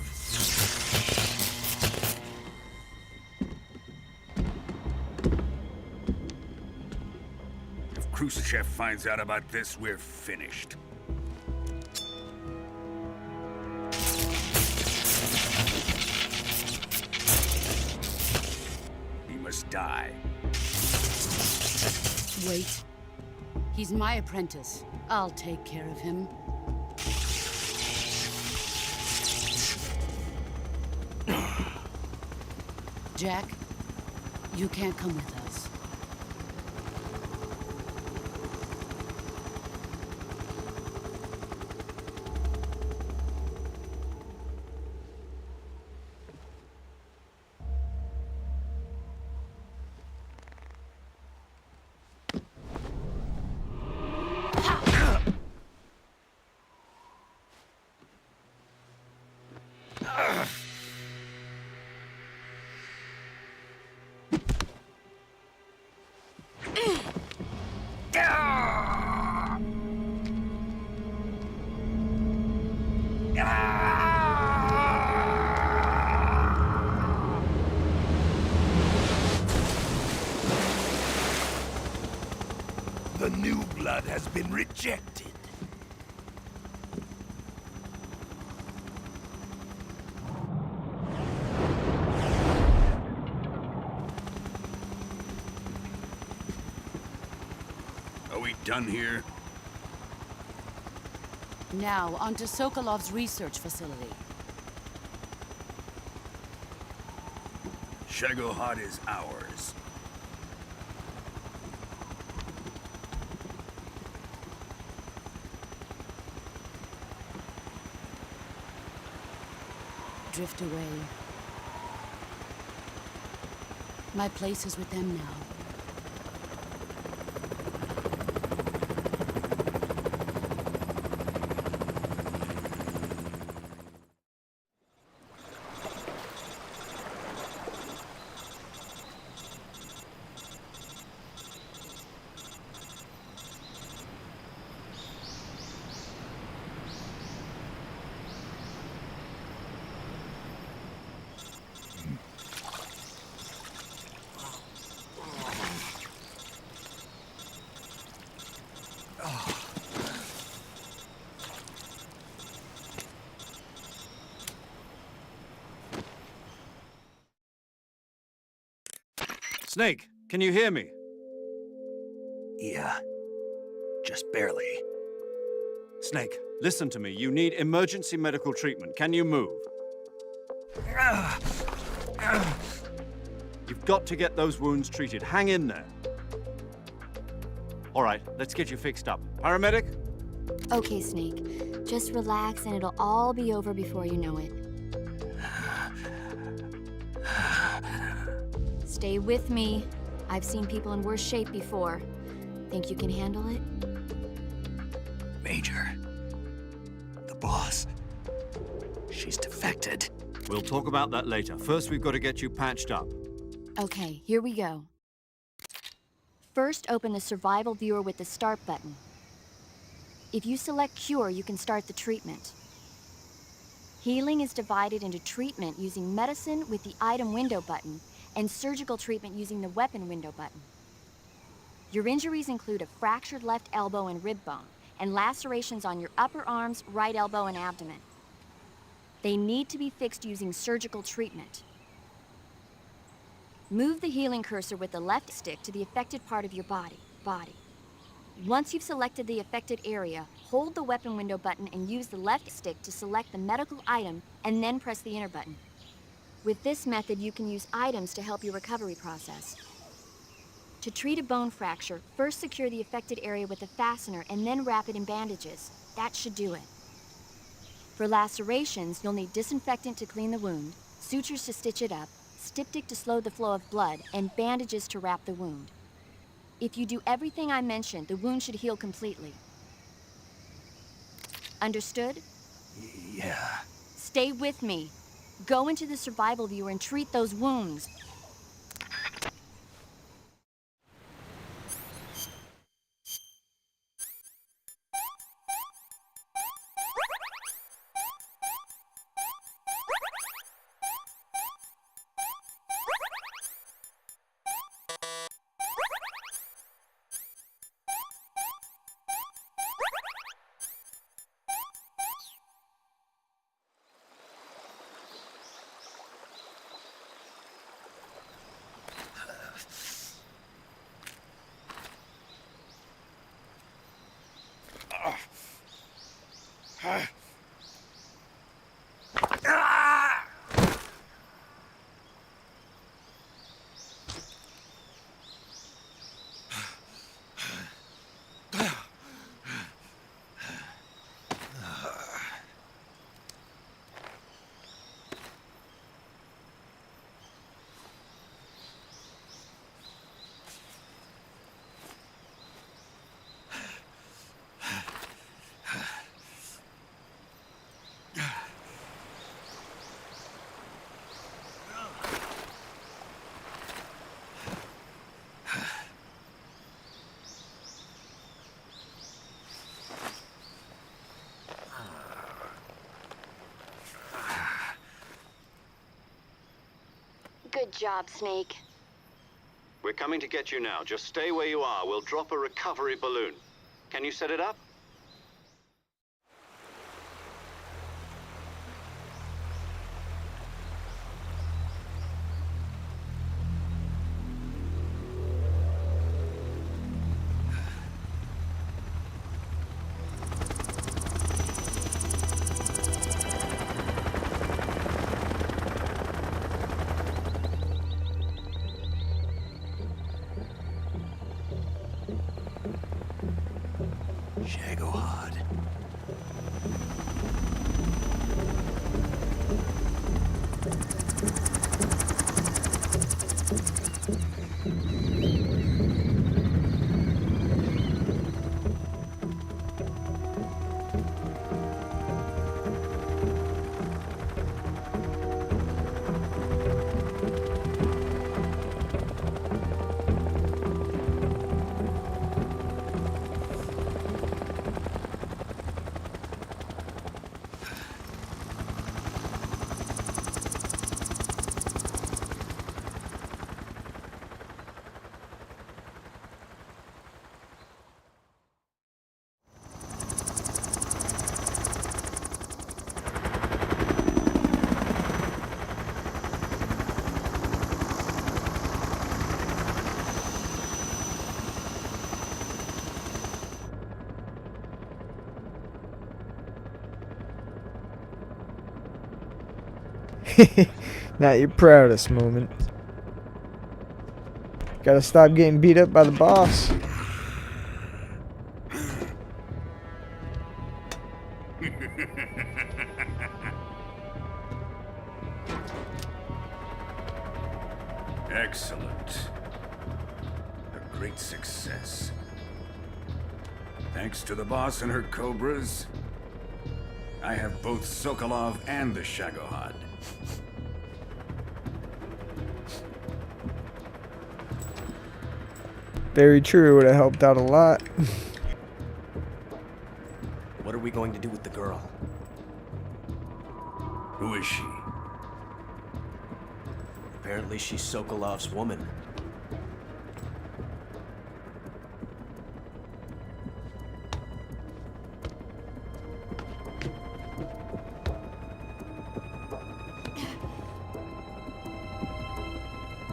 If Khrushchev finds out about this, we're finished. He must die. Wait. He's my apprentice. I'll take care of him. Jack, you can't come with us. The new blood has been rejected. Are we done here? Now, onto Sokolov's research facility. Shagohod is ours. Drift away. My place is with them now. Snake, can you hear me? Yeah. Just barely. Snake, listen to me. You need emergency medical treatment. Can you move? You've got to get those wounds treated. Hang in there. All right, let's get you fixed up. Paramedic? Okay, Snake. Just relax and it'll all be over before you know it. Stay with me. I've seen people in worse shape before. Think you can handle it? Major, the boss, she's defected. We'll talk about that later. First, we've got to get you patched up. Okay, here we go. First, open the survival viewer with the start button. If you select cure, you can start the treatment. Healing is divided into treatment using medicine with the item window button and surgical treatment using the weapon window button. Your injuries include a fractured left elbow and rib bone, and lacerations on your upper arms, right elbow, and abdomen. They need to be fixed using surgical treatment. Move the healing cursor with the left stick to the affected part of your body. Once you've selected the affected area, hold the weapon window button and use the left stick to select the medical item, and then press the enter button. With this method, you can use items to help your recovery process. To treat a bone fracture, first secure the affected area with a fastener and then wrap it in bandages. That should do it. For lacerations, you'll need disinfectant to clean the wound, sutures to stitch it up, styptic to slow the flow of blood, and bandages to wrap the wound. If you do everything I mentioned, the wound should heal completely. Understood? Yeah. Stay with me. Go into the survival viewer and treat those wounds. Good job, Snake. We're coming to get you now. Just stay where you are. We'll drop a recovery balloon. Can you set it up? Shagohod. Not your proudest moment. Gotta stop getting beat up by the boss. Excellent. A great success. Thanks to the boss and her cobras, I have both Sokolov and the Shagohod. Very true. Would have helped out a lot. What are we going to do with the girl? Who is she? Apparently she's Sokolov's woman.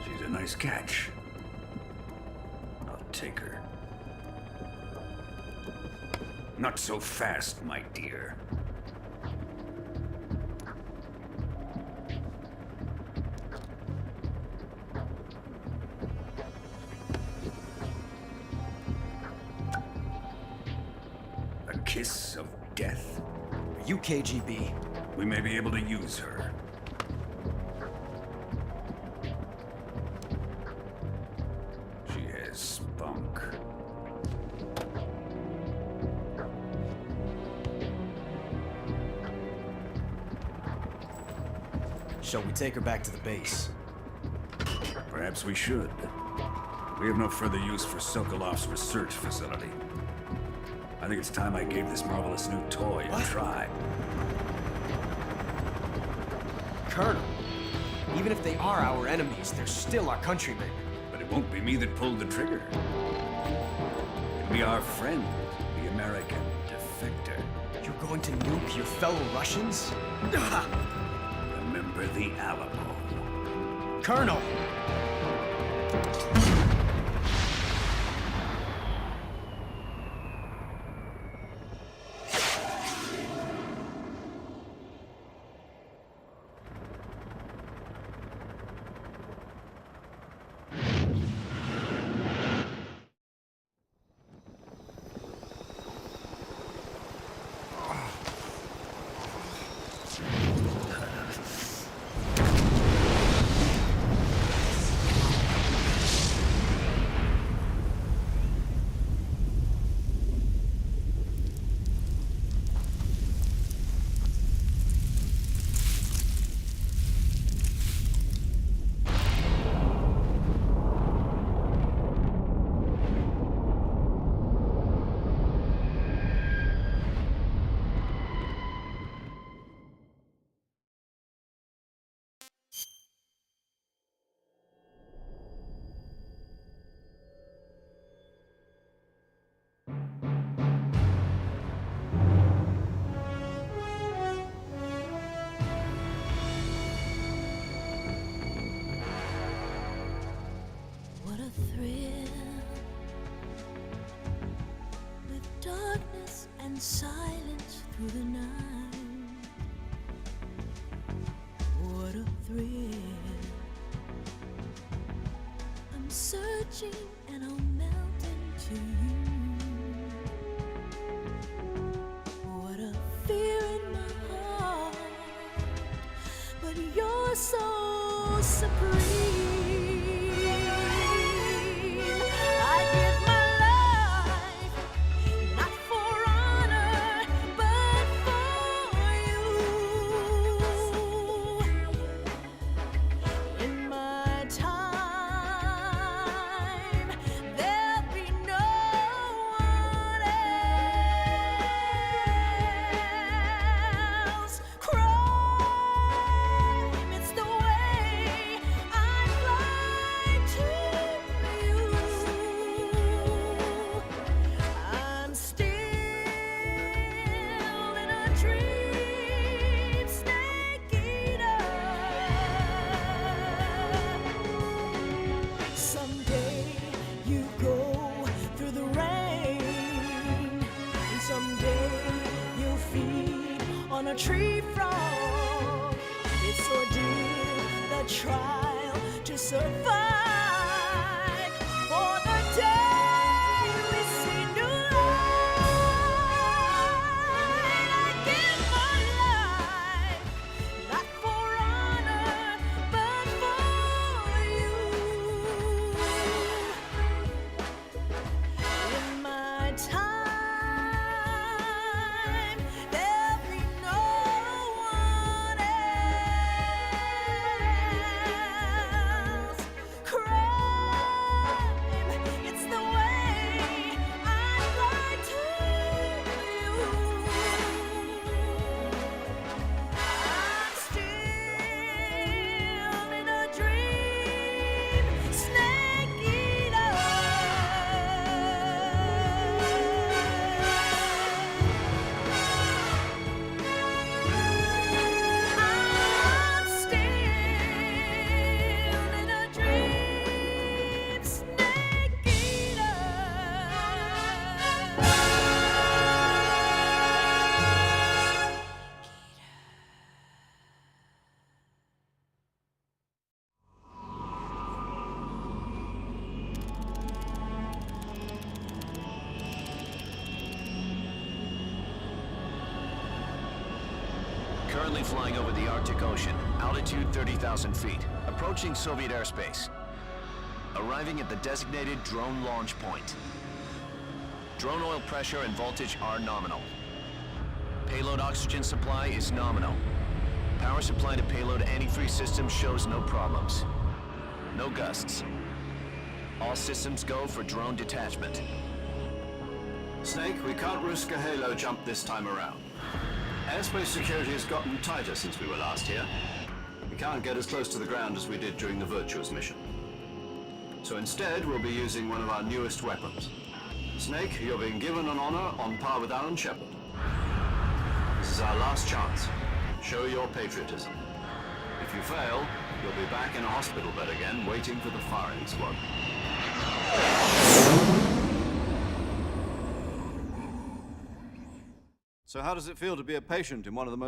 She's a nice catch. I'll take her. Not so fast, my dear. A kiss of death. Are you KGB? We may be able to use her. She has spunk. Shall we take her back to the base? Perhaps we should. We have no further use for Sokolov's research facility. I think it's time I gave this marvelous new toy a try. Colonel, even if they are our enemies, they're still our countrymen. But it won't be me that pulled the trigger. It'll be our friend, the American defector. You're going to nuke your fellow Russians? Remember the Alamo. Colonel! What a thrill, with darkness and silence through the night. What a thrill, I'm searching and I'll melt into you. What a fear in my heart, but you're so supreme. A tree frog, it's ordeal, the trial to survive. For the day we see new light, I give my life, not for honor, but for you. flying over the Arctic Ocean, altitude 30,000 feet, approaching Soviet airspace. Arriving at the designated drone launch point. Drone oil pressure and voltage are nominal. Payload oxygen supply is nominal. Power supply to payload antifreeze system shows no problems. No gusts. All systems go for drone detachment. Snake, we can't risk a halo jump this time around. Airspace security has gotten tighter since we were last here. We can't get as close to the ground as we did during the Virtuous mission. So instead, we'll be using one of our newest weapons. Snake, you're being given an honor on par with Alan Shepard. This is our last chance. Show your patriotism. If you fail, you'll be back in a hospital bed again, waiting for the firing squad. So how does it feel to be a patient in one of the most